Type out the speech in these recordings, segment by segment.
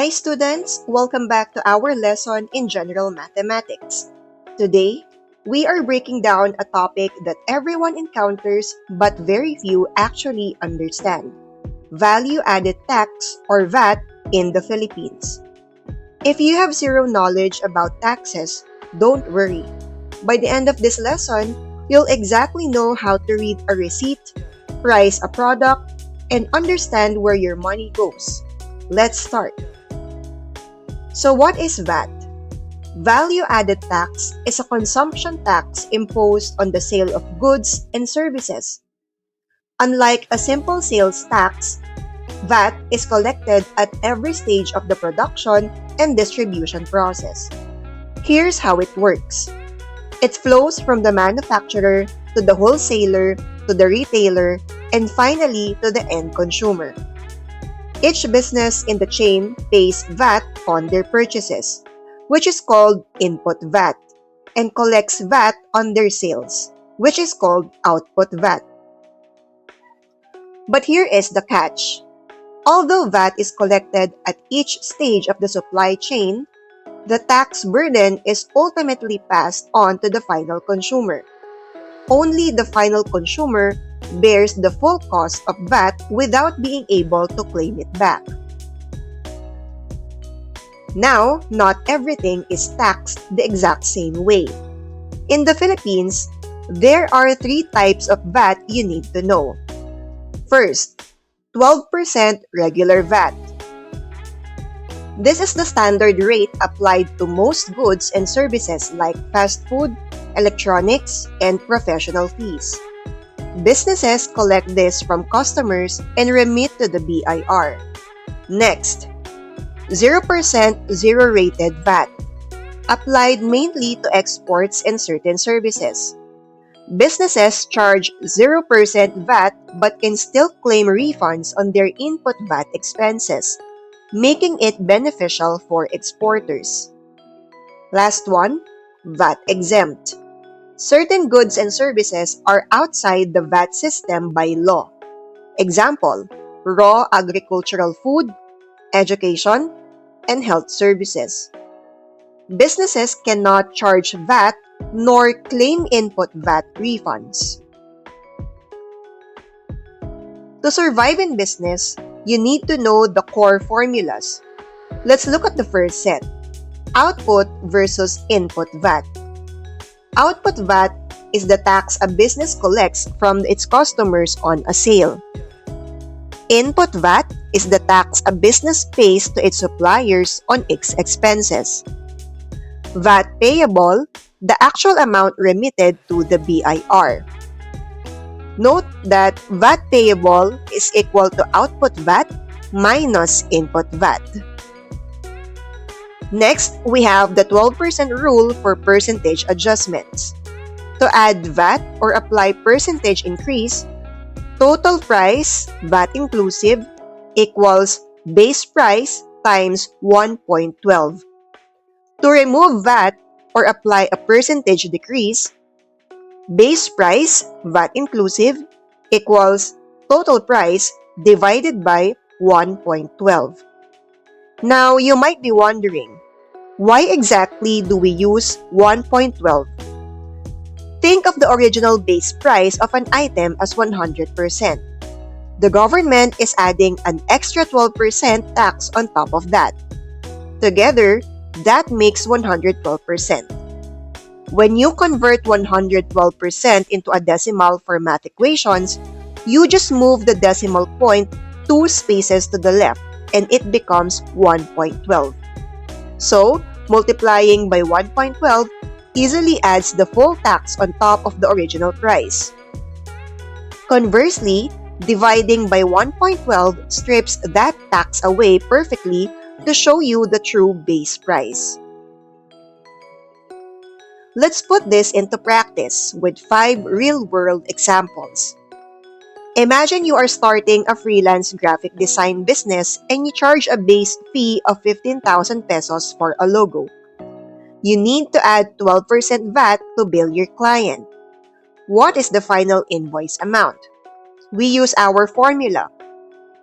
Hi students, welcome back to our lesson in General Mathematics. Today, we are breaking down a topic that everyone encounters but very few actually understand: value-added tax or VAT in the Philippines. If you have zero knowledge about taxes, don't worry. By the end of this lesson, you'll exactly know how to read a receipt, price a product, and understand where your money goes. Let's start. So what is VAT? Value-added tax is a consumption tax imposed on the sale of goods and services. Unlike a simple sales tax, VAT is collected at every stage of the production and distribution process. Here's how it works. It flows from the manufacturer to the wholesaler to the retailer and finally to the end consumer. Each business in the chain pays VAT on their purchases, which is called input VAT, and collects VAT on their sales, which is called output VAT. But here is the catch. Although VAT is collected at each stage of the supply chain, the tax burden is ultimately passed on to the final consumer. Only the final consumer bears the full cost of VAT without being able to claim it back. Now, not everything is taxed the exact same way. In the Philippines, there are three types of VAT you need to know. First, 12% regular VAT. This is the standard rate applied to most goods and services like fast food, electronics, and professional fees. Businesses collect this from customers and remit to the BIR. Next, 0% zero-rated VAT, applied mainly to exports and certain services. Businesses charge 0% VAT but can still claim refunds on their input VAT expenses, making it beneficial for exporters. Last one, VAT exempt. Certain goods and services are outside the VAT system by law. Example, raw agricultural food, education, and health services. Businesses cannot charge VAT nor claim input VAT refunds. To survive in business, you need to know the core formulas. Let's look at the first set: output versus input VAT. Output VAT is the tax a business collects from its customers on a sale. Input VAT is the tax a business pays to its suppliers on its expenses. VAT payable, the actual amount remitted to the BIR. Note that VAT payable is equal to output VAT minus input VAT. Next, we have the 12% rule for percentage adjustments. To add VAT or apply percentage increase, total price, VAT-Inclusive, equals base price times 1.12. To remove VAT or apply a percentage decrease, base price, VAT-Inclusive, equals total price divided by 1.12. Now, you might be wondering, why exactly do we use 1.12? Think of the original base price of an item as 100%. The government is adding an extra 12% tax on top of that. Together, that makes 112%. When you convert 112% into a decimal for math equations, you just move the decimal point 2 spaces to the left and it becomes 1.12. So, multiplying by 1.12 easily adds the full tax on top of the original price. Conversely, dividing by 1.12 strips that tax away perfectly to show you the true base price. Let's put this into practice with 5 real-world examples. Imagine you are starting a freelance graphic design business and you charge a base fee of 15,000 pesos for a logo. You need to add 12% VAT to bill your client. What is the final invoice amount? We use our formula.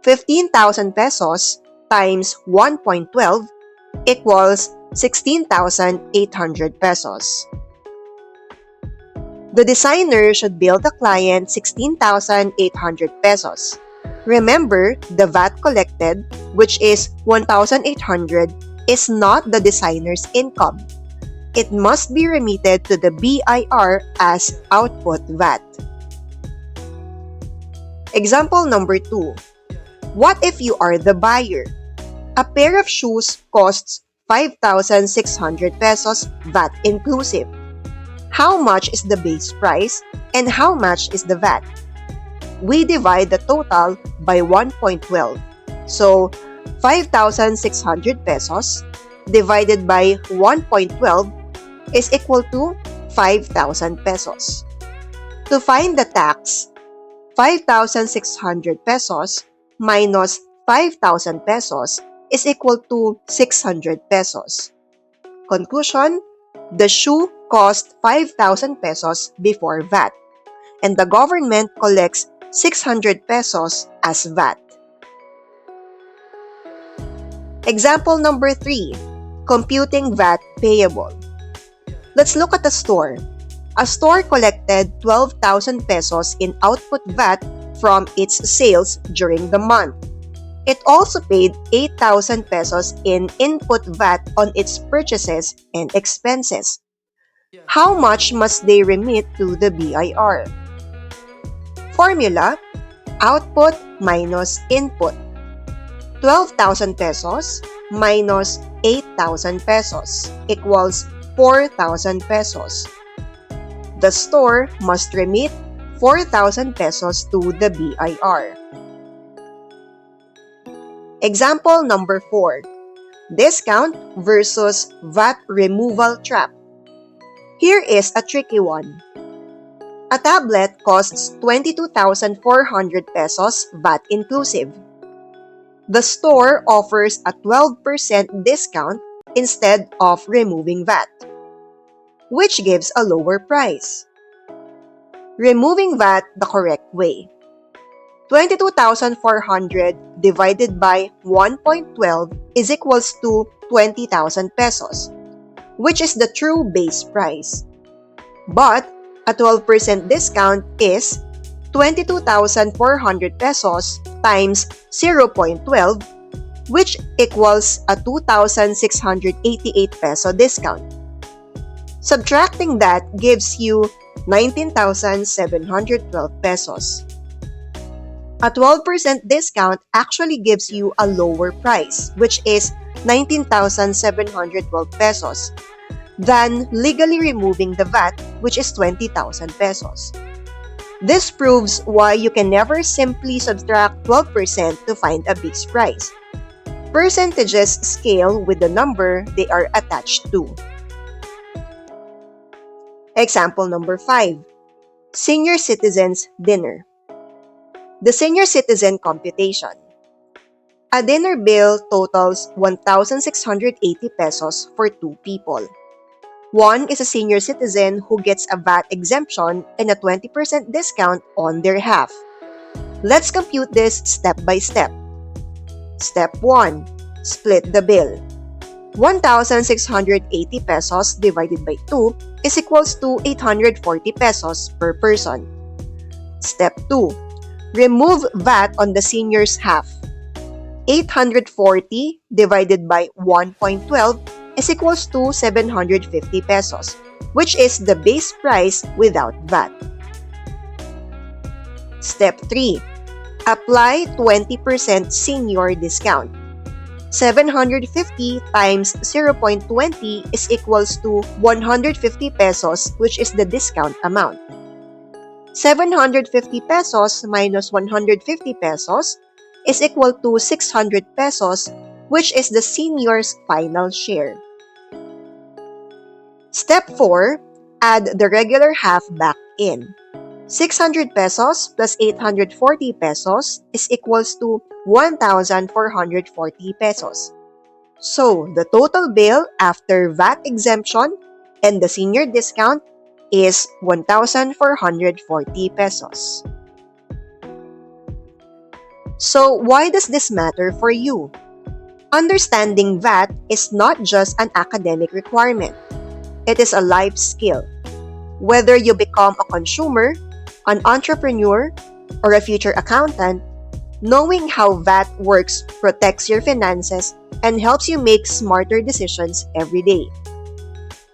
15,000 pesos times 1.12 equals 16,800 pesos. The designer should bill the client 16,800 pesos. Remember, the VAT collected, which is 1,800, is not the designer's income. It must be remitted to the BIR as output VAT. Example number 2. What if you are the buyer? A pair of shoes costs 5,600 pesos VAT inclusive. How much is the base price and how much is the VAT? We divide the total by 1.12. So, 5,600 pesos divided by 1.12 is equal to 5,000 pesos. To find the tax, 5,600 pesos minus 5,000 pesos is equal to 600 pesos. Conclusion, the shoe cost 5,000 pesos before VAT, and the government collects 600 pesos as VAT. Example number 3, computing VAT payable. Let's look at a store. A store collected 12,000 pesos in output VAT from its sales during the month. It also paid 8,000 pesos in input VAT on its purchases and expenses. How much must they remit to the BIR? Formula: output minus input. 12,000 pesos minus 8,000 pesos equals 4,000 pesos. The store must remit 4,000 pesos to the BIR. Example number 4. Discount versus VAT removal trap. Here is a tricky one. A tablet costs 22,400 pesos VAT inclusive. The store offers a 12% discount instead of removing VAT, which gives a lower price. Removing VAT the correct way. 22,400 divided by 1.12 is equals to 20,000 pesos, which is the true base price. But a 12% discount is 22,400 pesos times 0.12, which equals a 2,688 peso discount. Subtracting that gives you 19,712 pesos. A 12% discount actually gives you a lower price, which is 19,712 pesos, than legally removing the VAT, which is 20,000 pesos. This proves why you can never simply subtract 12% to find a base price. Percentages scale with the number they are attached to. Example number 5. Senior Citizens Dinner. The senior citizen computation. A dinner bill totals 1,680 pesos for 2 people. One is a senior citizen who gets a VAT exemption and a 20% discount on their half. Let's compute this step by step. Step 1. Split the bill. 1,680 pesos divided by 2 is equals to 840 pesos per person. Step 2. Remove VAT on the senior's half. 840 divided by 1.12 is equals to 750 pesos, which is the base price without VAT. Step 3. Apply 20% senior discount. 750 times 0.20 is equals to 150 pesos, which is the discount amount. 750 pesos minus 150 pesos is equal to 600 pesos, which is the senior's final share. Step 4. Add the regular half back in. 600 pesos plus 840 pesos is equals to 1,440 pesos. So, the total bill after VAT exemption and the senior discount is 1,440 pesos. So, why does this matter for you? Understanding VAT is not just an academic requirement. It is a life skill. Whether you become a consumer, an entrepreneur, or a future accountant, knowing how VAT works protects your finances and helps you make smarter decisions every day.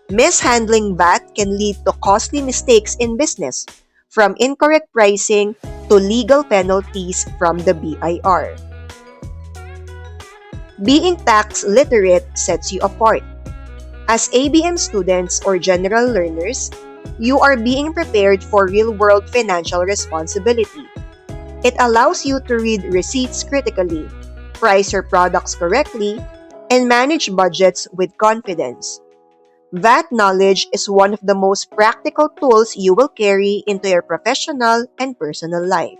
Mishandling VAT can lead to costly mistakes in business, from incorrect pricing to legal penalties from the BIR. Being tax literate sets you apart. As ABM students or general learners, you are being prepared for real-world financial responsibility. It allows you to read receipts critically, price your products correctly, and manage budgets with confidence. VAT knowledge is one of the most practical tools you will carry into your professional and personal life.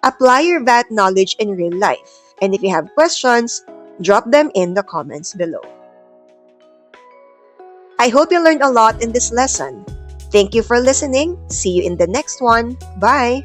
Apply your VAT knowledge in real life, and if you have questions, drop them in the comments below. I hope you learned a lot in this lesson. Thank you for listening. See you in the next one. Bye!